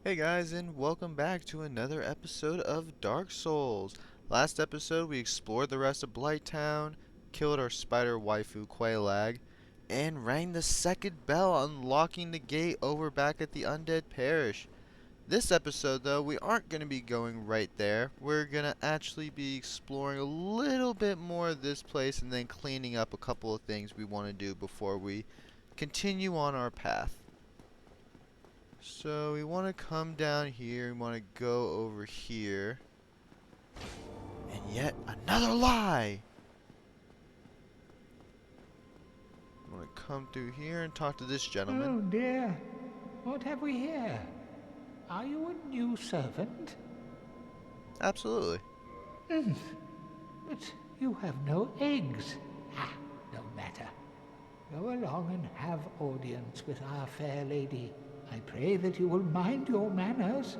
Hey guys, and welcome back to another episode of Dark Souls. Last episode, we explored the rest of Blighttown, killed our spider waifu Quelaag, and rang the second bell, unlocking the gate over back at the Undead Parish. This episode, though, we aren't going to be going right there. We're going to actually be exploring a little bit more of this place and then cleaning up a couple of things we want to do before we continue on our path. So we want to come down here, we want to go over here. And yet another lie! I want to come through here and talk to this gentleman. Oh dear, what have we here? Are you a new servant? Absolutely. But you have no eggs. Ah, no matter. Go along and have audience with our fair lady. I pray that you will mind your manners.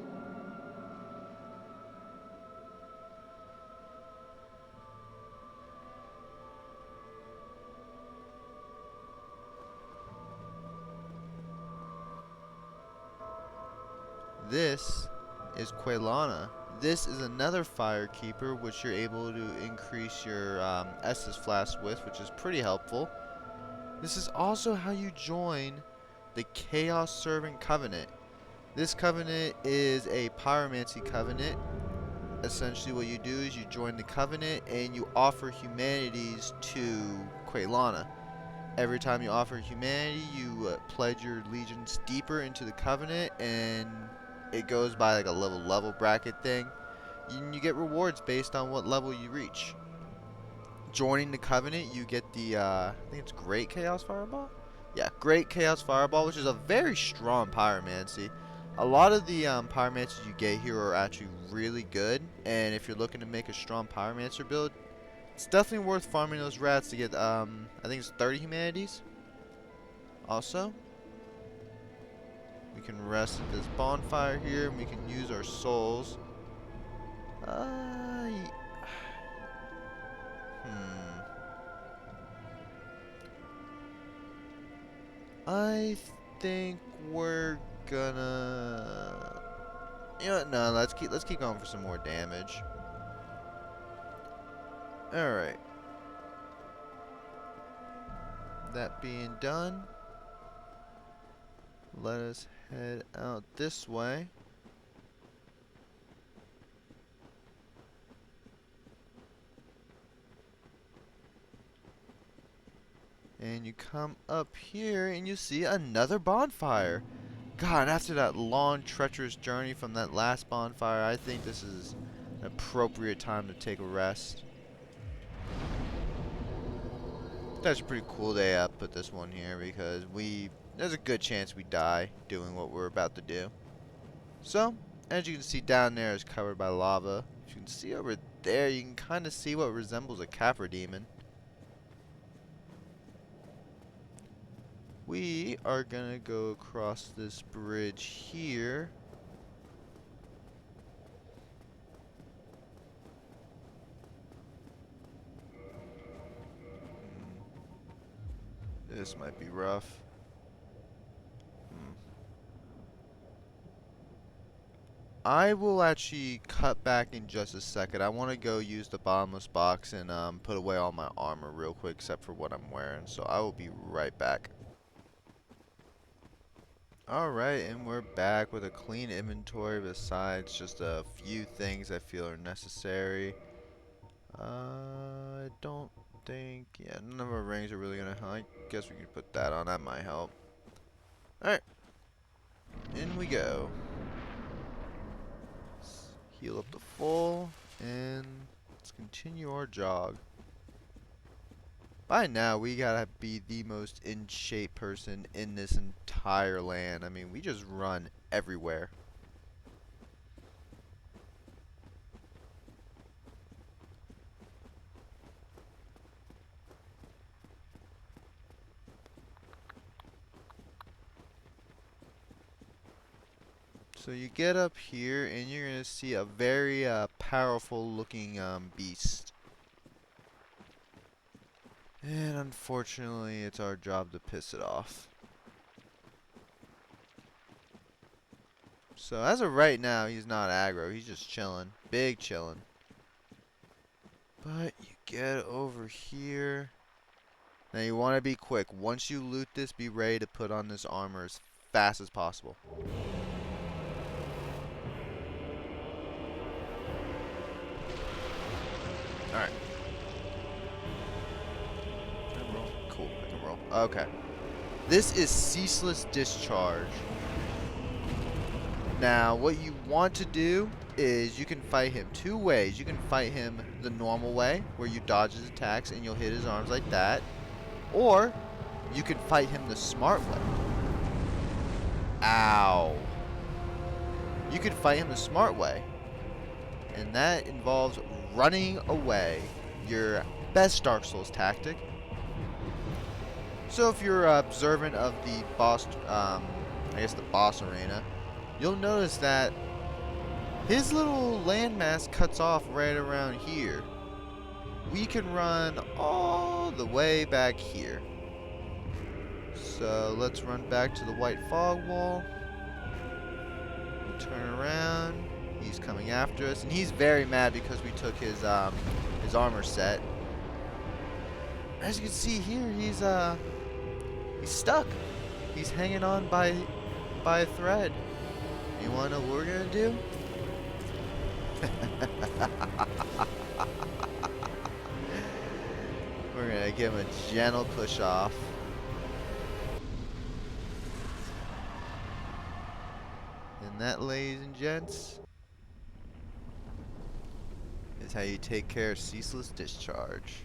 This is Quelana. This is another firekeeper which you're able to increase your Estus flask with, which is pretty helpful. This is also how you join the Chaos Servant Covenant. This covenant is a pyromancy covenant. Essentially what you do is you join the covenant and you offer humanities to Quelana. Every time you offer humanity, you pledge your allegiance deeper into the covenant, and it goes by like a level bracket thing. You get rewards based on what level you reach. Joining the covenant, you get the I think it's Great Chaos Fireball. Yeah, Great Chaos Fireball, which is a very strong pyromancy. A lot of the pyromancers you get here are actually really good, and if you're looking to make a strong pyromancer build, it's definitely worth farming those rats to get I think it's 30 humanities. Also, we can rest at this bonfire here, and we can use our souls. I think we're gonna. You know what? No, let's keep going for some more damage. All right. That being done, let us head out this way. And you come up here and you see another bonfire. God, after that long, treacherous journey from that last bonfire, I think this is an appropriate time to take a rest. That's a pretty cool day I put this one here because there's a good chance we die doing what we're about to do. So, as you can see down there is covered by lava. As you can see over there, you can kind of see what resembles a Capra demon. We are gonna go across this bridge here. This might be rough. I will actually cut back in just a second. I want to go use the bottomless box and put away all my armor real quick except for what I'm wearing. So I will be right back. Alright, and we're back with a clean inventory besides just a few things I feel are necessary. I don't think, yeah, none of our rings are really gonna help. I guess we could put that on, that might help. Alright, in we go. Let's heal up to full, and let's continue our jog. By now, we gotta be the most in shape person in this entire land. I mean, we just run everywhere. So you get up here and you're going to see a very powerful looking beast. And unfortunately, it's our job to piss it off. So as of right now, he's not aggro. He's just chilling. Big chilling. But you get over here. Now you want to be quick. Once you loot this, be ready to put on this armor as fast as possible. Alright. Can I roll? Cool, I can roll. Okay. This is Ceaseless Discharge. Now, what you want to do is you can fight him two ways. You can fight him the normal way, where you dodge his attacks and you'll hit his arms like that. Or, you can fight him the smart way. Ow. You can fight him the smart way. And that involves running away. Your best Dark Souls tactic. So if you're observant of the boss, I guess the boss arena, you'll notice that his little landmass cuts off right around here. We can run all the way back here. So let's run back to the white fog wall. Turn around. He's coming after us, and he's very mad because we took his armor set. As you can see here, he's stuck. He's hanging on by a thread. You wanna know what we're gonna do? We're gonna give him a gentle push off. And that, ladies and gents, is how you take care of Ceaseless Discharge.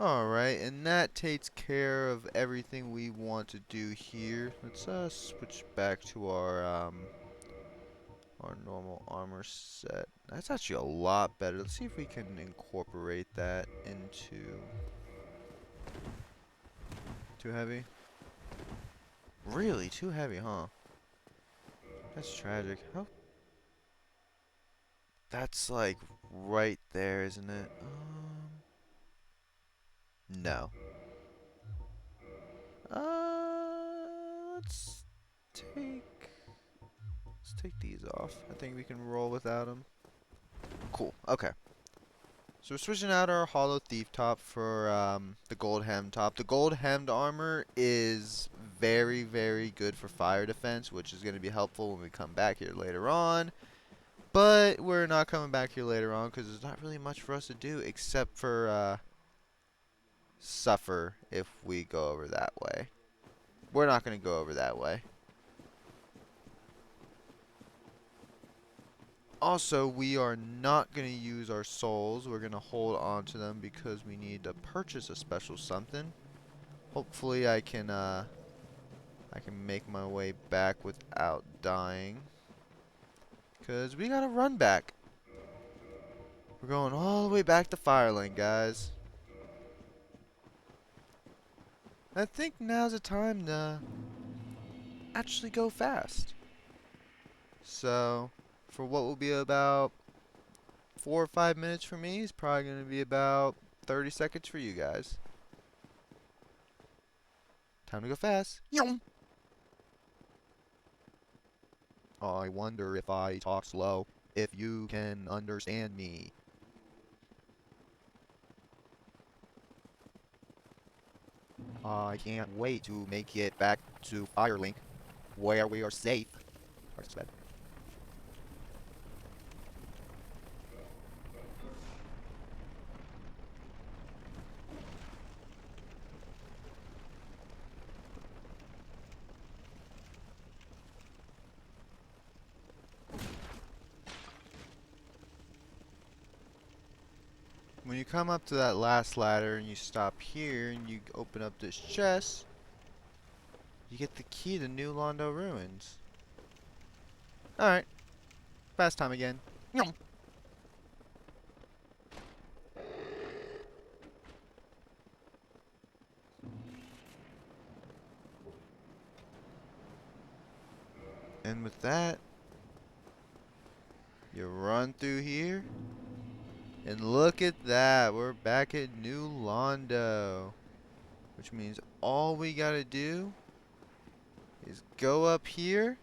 Alright, and that takes care of everything we want to do here. Let's switch back to our normal armor set. That's actually a lot better. Let's see if we can incorporate that into... Too heavy? Really? Too heavy, huh? That's tragic. How? That's like right there, isn't it? No. Let's take these off. I think we can roll without them. Cool. Okay. So we're switching out our hollow thief top for the gold hem top. The gold hemmed armor is very, very good for fire defense, which is going to be helpful when we come back here later on. But we're not coming back here later on because there's not really much for us to do except for suffer if we go over that way. We're not going to go over that way. Also, we are not going to use our souls. We're going to hold on to them because we need to purchase a special something. Hopefully I can make my way back without dying. Because we got to run back. We're going all the way back to Firelink, guys. I think now's the time to actually go fast. So, for what will be about 4 or 5 minutes for me, it's probably going to be about 30 seconds for you guys. Time to go fast. I wonder if I talk slow, if you can understand me. I can't wait to make it back to Firelink, where we are safe. When you come up to that last ladder and you stop here and you open up this chest, you get the key to New Londo Ruins. Alright. Fast time again. And with that, you run through here. And look at that. We're back at New Londo. Which means all we gotta do is go up here.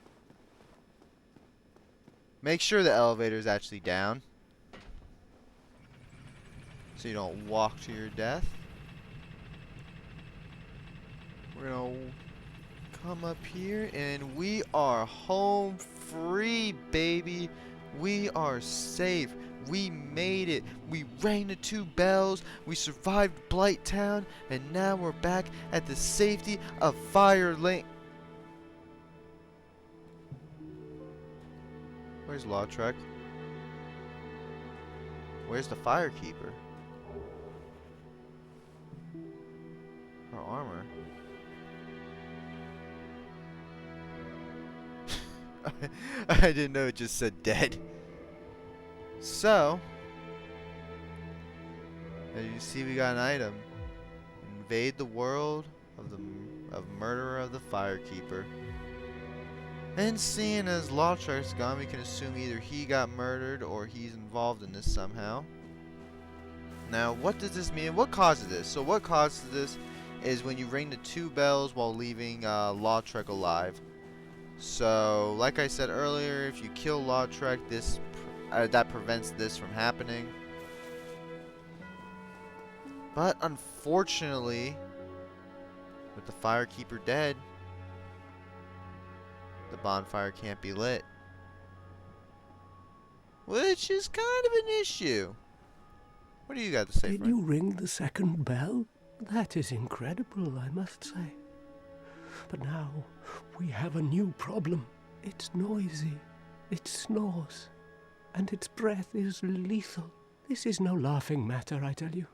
Make sure the elevator is actually down, so you don't walk to your death. We're gonna come up here and we are home free, baby. We are safe. We made it. We rang the 2 bells. We survived Blight Town, and now we're back at the safety of Firelink. Where's Lautrec? Where's the Firekeeper? Her armor. I didn't know it just said dead. So, as you see, we got an item. Invade the world of murderer of the Firekeeper. And seeing as Lautrec's gone, we can assume either he got murdered or he's involved in this somehow. Now, what does this mean? What causes this? So what causes this is when you ring the 2 bells while leaving Lautrec alive. So, like I said earlier, if you kill Lautrec, that prevents this from happening. But unfortunately, with the Firekeeper dead, the bonfire can't be lit. Which is kind of an issue. What do you got to say, Did friend? you ring the 2nd bell? That is incredible, I must say. But now we have a new problem. It's noisy, it snores, and its breath is lethal. This is no laughing matter, I tell you.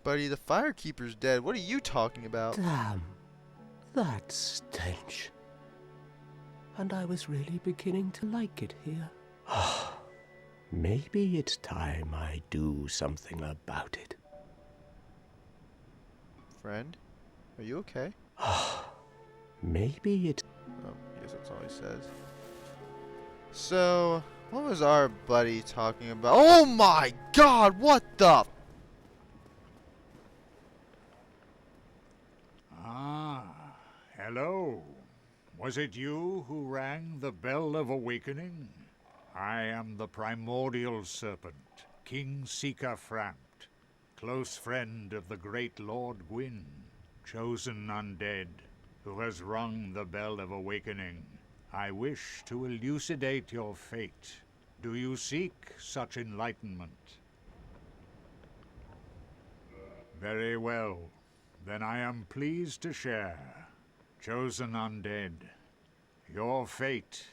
Buddy, the Firekeeper's dead. What are you talking about? Damn, that stench. And I was really beginning to like it here. Maybe it's time I do something about it. Friend, are you okay? Maybe it's... Oh, I guess that's all he says. So, what was our buddy talking about? Oh my god, what the... Ah, hello. Was it you who rang the bell of awakening? I am the primordial serpent, King Seeker Frampt, close friend of the great Lord Gwyn, chosen undead, who has rung the bell of awakening. I wish to elucidate your fate. Do you seek such enlightenment? Very well. Then I am pleased to share. Chosen undead, your fate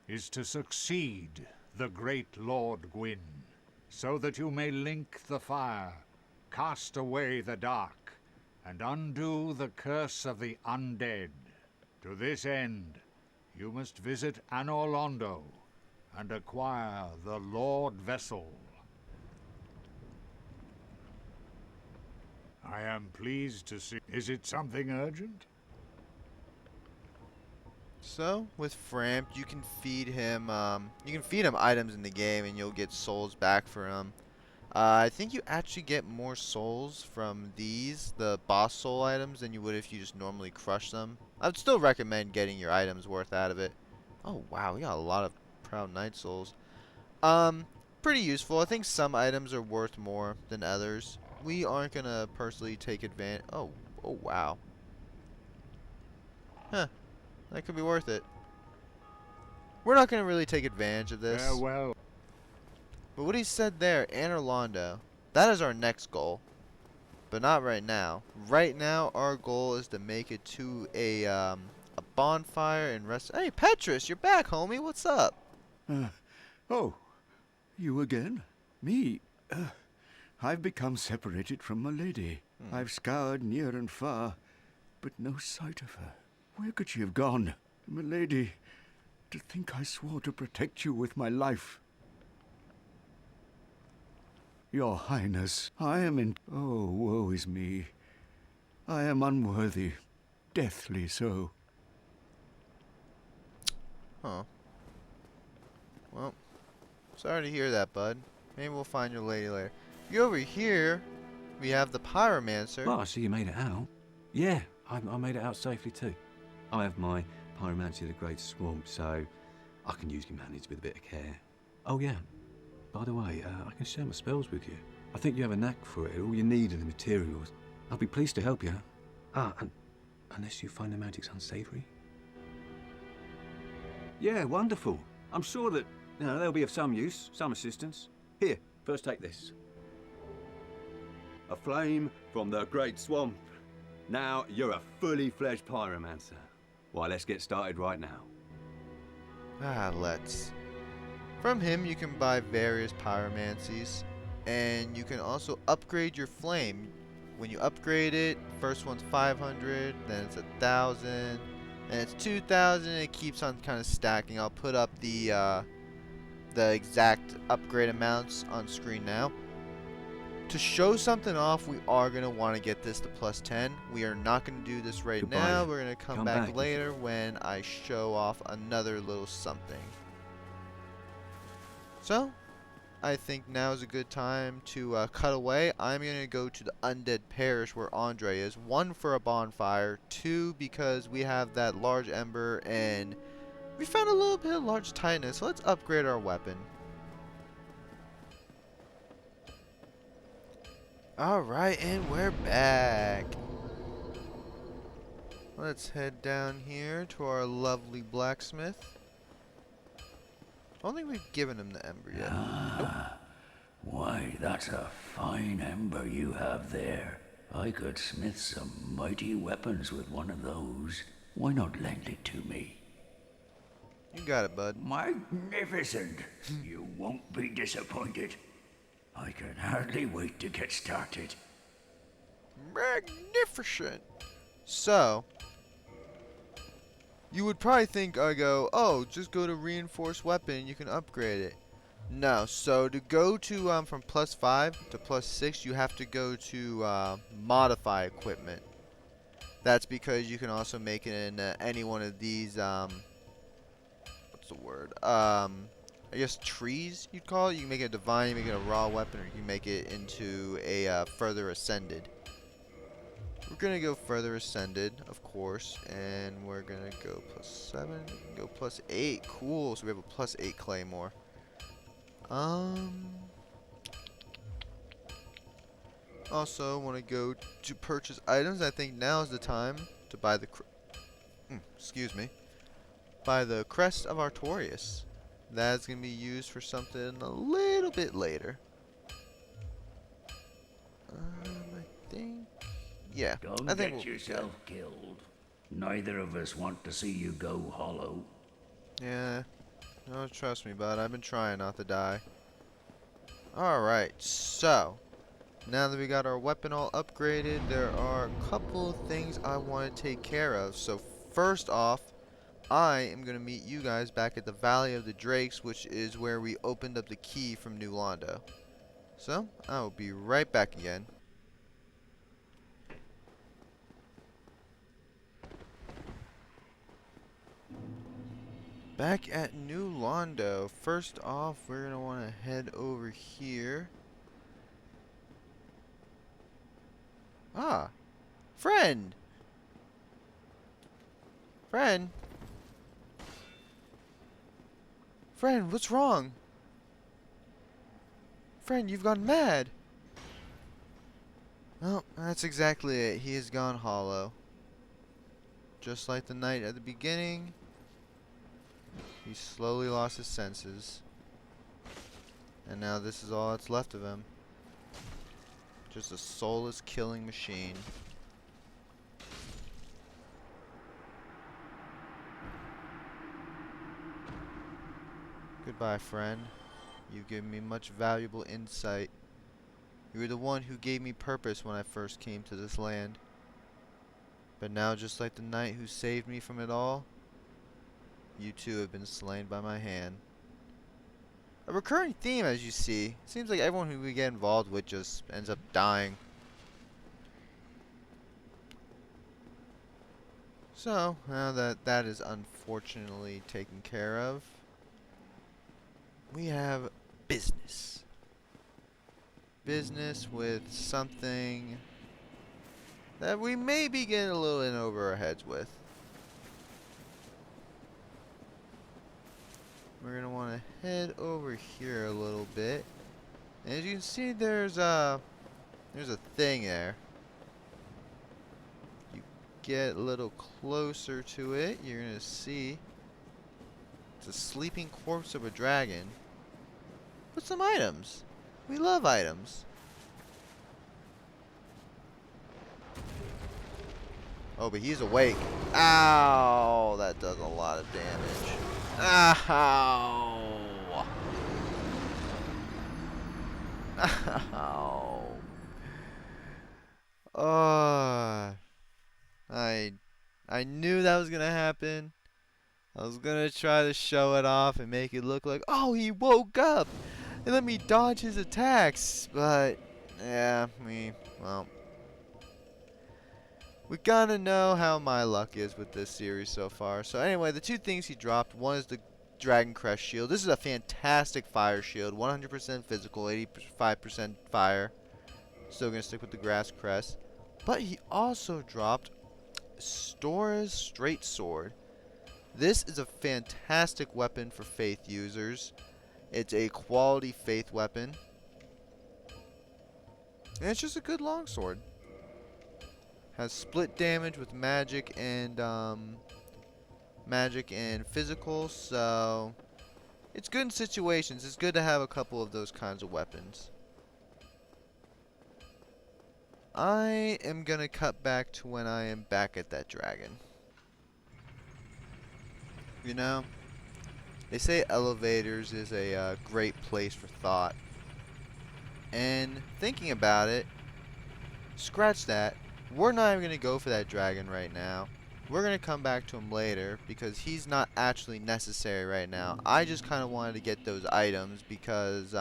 is to succeed the great Lord Gwyn, so that you may link the fire, cast away the dark, and undo the curse of the undead. To this end, you must visit Anor Londo and acquire the Lord Vessel. I am pleased to see... Is it something urgent? So, with Framp, you can feed him items in the game and you'll get souls back for him. I think you actually get more souls from the boss soul items, than you would if you just normally crush them. I would still recommend getting your items worth out of it. Oh wow, we got a lot of Proud Knight souls. Pretty useful. I think some items are worth more than others. We aren't gonna personally take advantage. Oh wow. Huh. That could be worth it. We're not gonna really take advantage of this. Farewell. But what he said there, Anor Londo, that is our next goal. But not right now. Right now, our goal is to make it to a bonfire and rest. Hey, Petrus, you're back, homie. What's up? Oh, you again? Me? I've become separated from my lady. I've scoured near and far, but no sight of her. Where could she have gone? My lady, to think I swore to protect you with my life. Your Highness, I am in... Oh, woe is me. I am unworthy, deathly so. Huh. Well, sorry to hear that, bud. Maybe we'll find your lady later. You over here, we have the Pyromancer. Well, I see you made it out. Yeah, I made it out safely too. I have my Pyromancy of the Great Swamp, so I can usually manage with a bit of care. Oh yeah, by the way, I can share my spells with you. I think you have a knack for it. All you need are the materials. I'll be pleased to help you. And unless you find the magic's unsavory. Yeah, wonderful. I'm sure that they'll be of some use, some assistance. Here, first take this. A flame from the Great Swamp. Now you're a fully fledged pyromancer. Why, let's get started right now. Let's. From him, you can buy various pyromancies, and you can also upgrade your flame. When you upgrade it, first one's 500, then it's 1,000, and it's 2,000. It keeps on kind of stacking. I'll put up the exact upgrade amounts on screen now. To show something off, we are going to want to get this to +10. We are not going to do this right Goodbye. now. We're going to come back back. later when I show off another little something. So, I think now is a good time to cut away. I'm going to go to the Undead Parish where Andre is. 1, for a bonfire. 2, because we have that large ember and we found a little bit of large tightness. So let's upgrade our weapon. Alright, and we're back. Let's head down here to our lovely blacksmith. I don't think we've given him the ember yet. Nope. Why, that's a fine ember you have there. I could smith some mighty weapons with one of those. Why not lend it to me? You got it, bud. Magnificent! You won't be disappointed. I can hardly wait to get started. Magnificent! So, you would probably think I go, oh, just go to reinforced weapon, you can upgrade it. No, so to go to from +5 to +6, you have to go to modify equipment. That's because you can also make it in any one of these, what's the word? I guess trees, you'd call it. You can make it a divine, you make it a raw weapon, or you can make it into a further ascended. We're going to go further ascended, of course, and we're going to go +7, we can go +8, cool, so we have a +8 claymore. Also, want to go to purchase items. I think now is the time to buy the, buy the Crest of Artorias. That's going to be used for something a little bit later. I think, yeah. Don't I think get yourself killed. Neither of us want to see you go hollow. Yeah. No, trust me, bud. I've been trying not to die. Alright, so now that we got our weapon all upgraded, there are a couple of things I want to take care of. So first off, I am going to meet you guys back at the Valley of the Drakes, which is where we opened up the key from New Londo. So, I will be right back again. Back at New Londo. First off, we're going to want to head over here. Ah, friend! Friend? Friend, what's wrong? Friend, you've gone mad. Well, that's exactly it. He has gone hollow. Just like the knight at the beginning, he slowly lost his senses. And now this is all that's left of him. Just a soulless killing machine. Goodbye, friend. You've given me much valuable insight. You were the one who gave me purpose when I first came to this land. But now, just like the knight who saved me from it all, you too have been slain by my hand. A recurring theme, as you see. It seems like everyone who we get involved with just ends up dying. So, now that that is unfortunately taken care of, we have business. Business with something that we may be getting a little in over our heads with. We're going to want to head over here a little bit. And as you can see, there's a thing there. You get a little closer to it, you're going to see it's a sleeping corpse of a dragon with some items. We love items. Oh, but he's awake. Ow! That does a lot of damage. Ow! Ow! Oh, I knew that was gonna happen. I was gonna try to show it off and make it look like, oh, he woke up and let me dodge his attacks. But yeah, we gotta know how my luck is with this series so far. So anyway, the two things he dropped, one is the Dragon Crest shield. This is a fantastic fire shield, 100% physical, 85% fire. Still gonna stick with the grass crest. But he also dropped Stora's Straight Sword. This is a fantastic weapon for Faith users. It's a quality Faith weapon. And it's just a good longsword. Has split damage with magic and physical, so it's good in situations. It's good to have a couple of those kinds of weapons. I am gonna cut back to when I am back at that dragon. You know, they say elevators is a great place for thought. And thinking about it, scratch that. We're not even gonna go for that dragon right now. We're gonna come back to him later because he's not actually necessary right now. I just kind of wanted to get those items because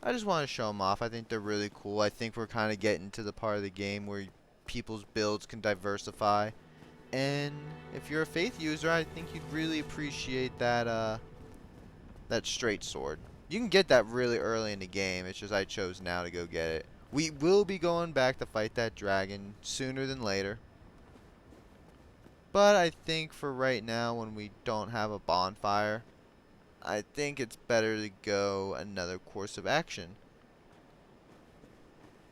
I just want to show them off. I think they're really cool. I think we're kind of getting to the part of the game where people's builds can diversify. And if you're a Faith user, I think you'd really appreciate that that straight sword. You can get that really early in the game. It's just I chose now to go get it. We will be going back to fight that dragon sooner than later. But I think for right now, when we don't have a bonfire, I think it's better to go another course of action.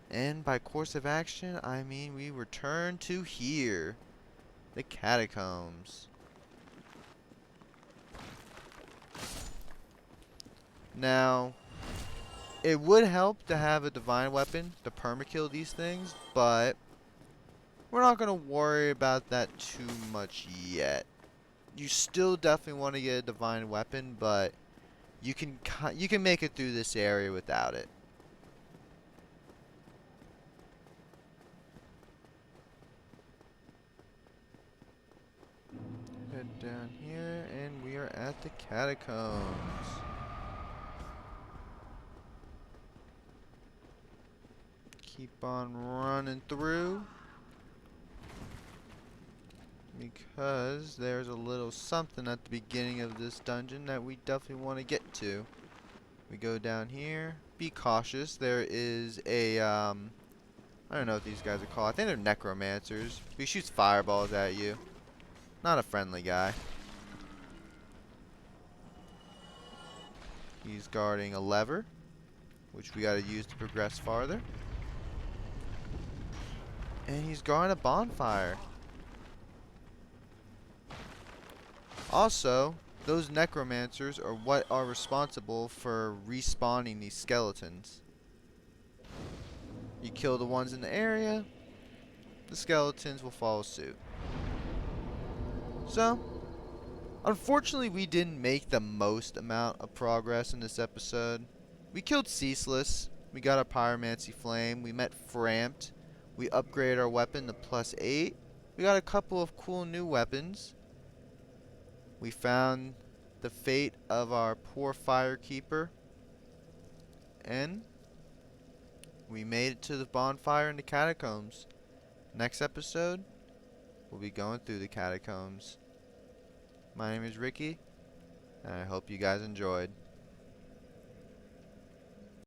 And by course of action, I mean we return to here. The catacombs. Now, it would help to have a divine weapon to permakill these things, but we're not going to worry about that too much yet. You still definitely want to get a divine weapon, but you can make it through this area without it. Head down here, and we are at the catacombs. Keep on running through, because there's a little something at the beginning of this dungeon that we definitely want to get to. We go down here. Be cautious. There is a I don't know what these guys are called. I think they're necromancers. He shoots fireballs at you. Not a friendly guy. He's guarding a lever, which we gotta use to progress farther. And he's guarding a bonfire. Also, those necromancers are what are responsible for respawning these skeletons. You kill the ones in the area, the skeletons will follow suit. So, unfortunately we didn't make the most amount of progress in this episode. We killed Ceaseless, we got a Pyromancy Flame, we met Framped, we upgraded our weapon to +8, we got a couple of cool new weapons. We found the fate of our poor Firekeeper, and we made it to the bonfire in the catacombs. Next episode, we'll be going through the catacombs. My name is Ricky, and I hope you guys enjoyed.